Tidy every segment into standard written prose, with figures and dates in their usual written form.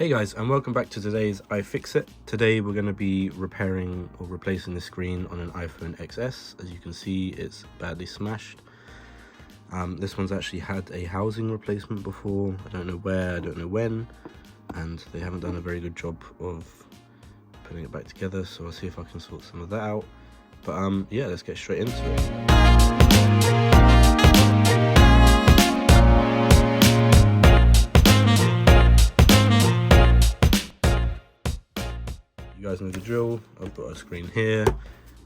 Hey guys, and welcome back to today's iFixit. Today we're going to be repairing or replacing the screen on an iPhone XS. As you can see, it's badly smashed. This one's actually had a housing replacement before. I don't know where, I don't know when, and they haven't done a very good job of putting it back together, so I'll see if I can sort some of that out. But yeah, let's get straight into it. You guys know the drill. I've got a screen here.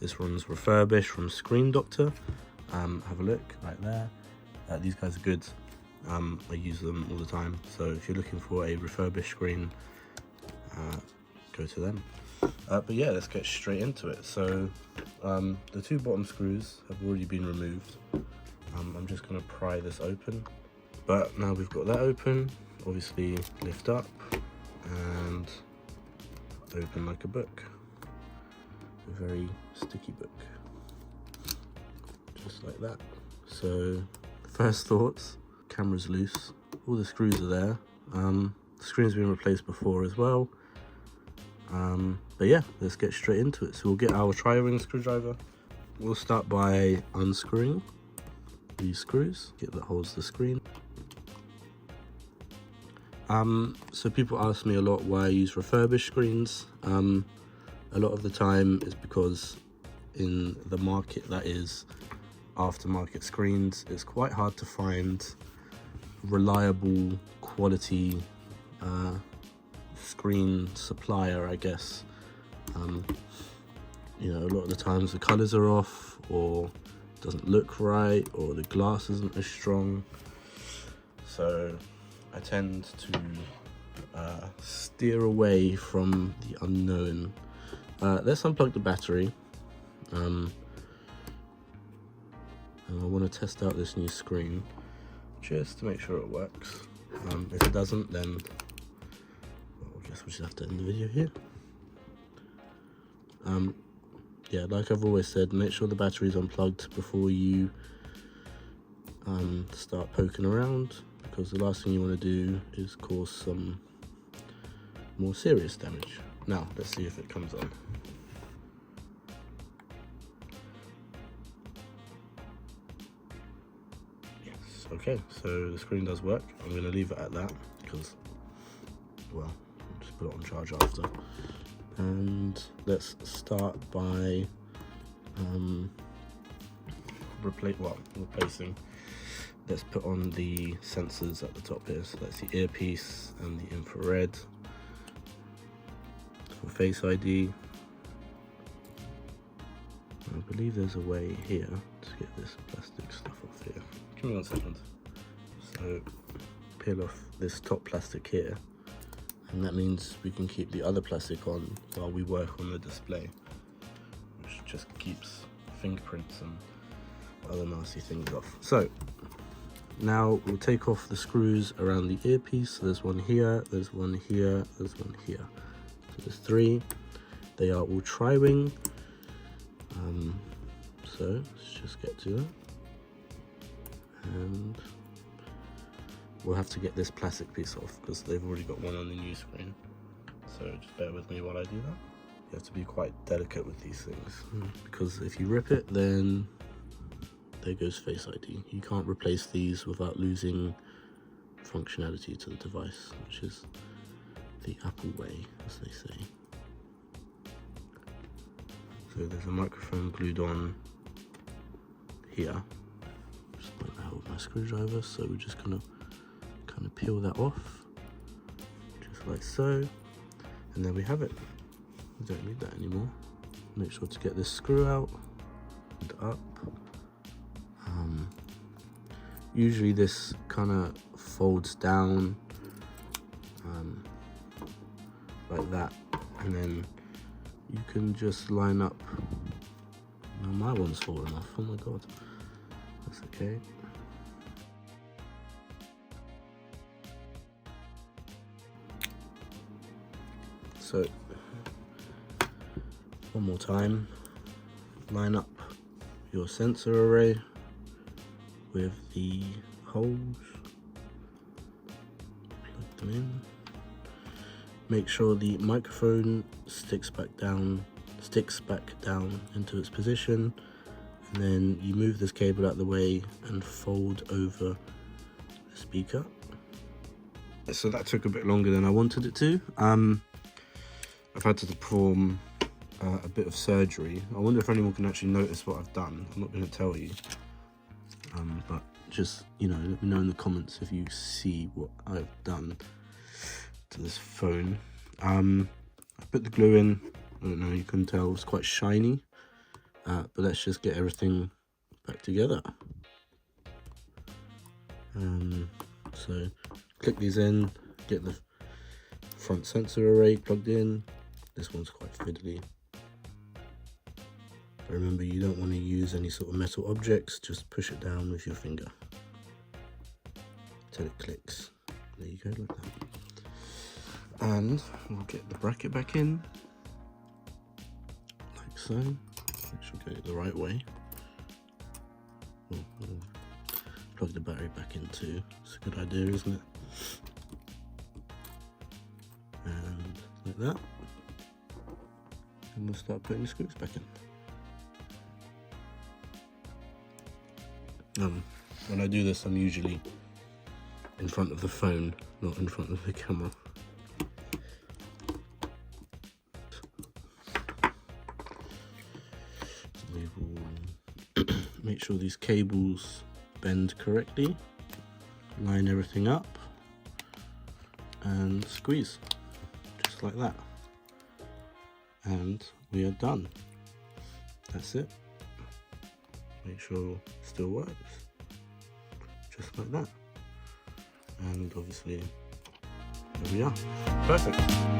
This one's refurbished from Screen Doctor. Have a look right there. These guys are good. I use them all the time. So if you're looking for a refurbished screen, go to them. But yeah, let's get straight into it. So the two bottom screws have already been removed. I'm just going to pry this open. But now we've got that open, obviously lift up and open like a book, a very sticky book, just like that. So first thoughts, camera's loose, all the screws are there. The screen's been replaced before as well, but yeah, let's get straight into it. So we'll get our tri-ring screwdriver. We'll start by unscrewing these screws, get that holds the screen. So people ask me a lot why I use refurbished screens. A lot of the time is because in the market that is aftermarket screens, it's quite hard to find reliable quality screen supplier, I guess. You know, a lot of the times the colors are off, or it doesn't look right, or the glass isn't as strong. So I tend to steer away from the unknown. Let's unplug the battery. And I want to test out this new screen just to make sure it works. If it doesn't, then I guess we should have to end the video here. Yeah, like I've always said, make sure the battery's unplugged before you start poking around, because the last thing you want to do is cause some more serious damage. Now, let's see if it comes on. Yes, okay, so the screen does work. I'm going to leave it at that because, well, I'll just put it on charge after. And let's start by replacing. Let's put on the sensors at the top here. So that's the earpiece and the infrared. For Face ID, I believe there's a way here to get this plastic stuff off here. Give me 1 second. So peel off this top plastic here, and that means we can keep the other plastic on while we work on the display, which just keeps fingerprints and other nasty things off. So now we'll take off the screws around the earpiece. So there's one here, there's one here, there's one here. So there's 3. They are all tri-ring. So let's just get to that. And we'll have to get this plastic piece off because they've already got one on the new screen. So just bear with me while I do that. You have to be quite delicate with these things, because if you rip it, then there goes Face ID. You can't replace these without losing functionality to the device, which is the Apple way, as they say. So there's a microphone glued on here, just like that with my screwdriver. So we're just gonna kind of peel that off, just like so, and then we have it. We don't need that anymore. Make sure to get this screw out and up. Usually this kind of folds down like that, and then you can just line up. Now my one's fallen off, oh my god, that's okay. So one more time, line up your sensor array with the holes, plug them in, make sure the microphone sticks back down into its position, and then you move this cable out of the way and fold over the speaker. So that took a bit longer than I wanted it to. I've had to perform a bit of surgery. I wonder if anyone can actually notice what I've done. I'm not going to tell you, but just, you know, let me know in the comments if you see what I've done to this phone. I put the glue in. I don't know, you can tell it's quite shiny, but let's just get everything back together. So click these in, get the front sensor array plugged in. This one's quite fiddly. But remember, you don't want to use any sort of metal objects, just push it down with your finger till it clicks. There you go, like that. And we'll get the bracket back in, like so. Make sure we get it the right way. We'll plug the battery back in too. It's a good idea, isn't it? And like that. And we'll start putting the screws back in. When I do this, I'm usually in front of the phone, not in front of the camera. We will make sure these cables bend correctly, line everything up, and squeeze, just like that. And we are done. That's it. Make sure it still works, just like that. And obviously, there we are. Perfect.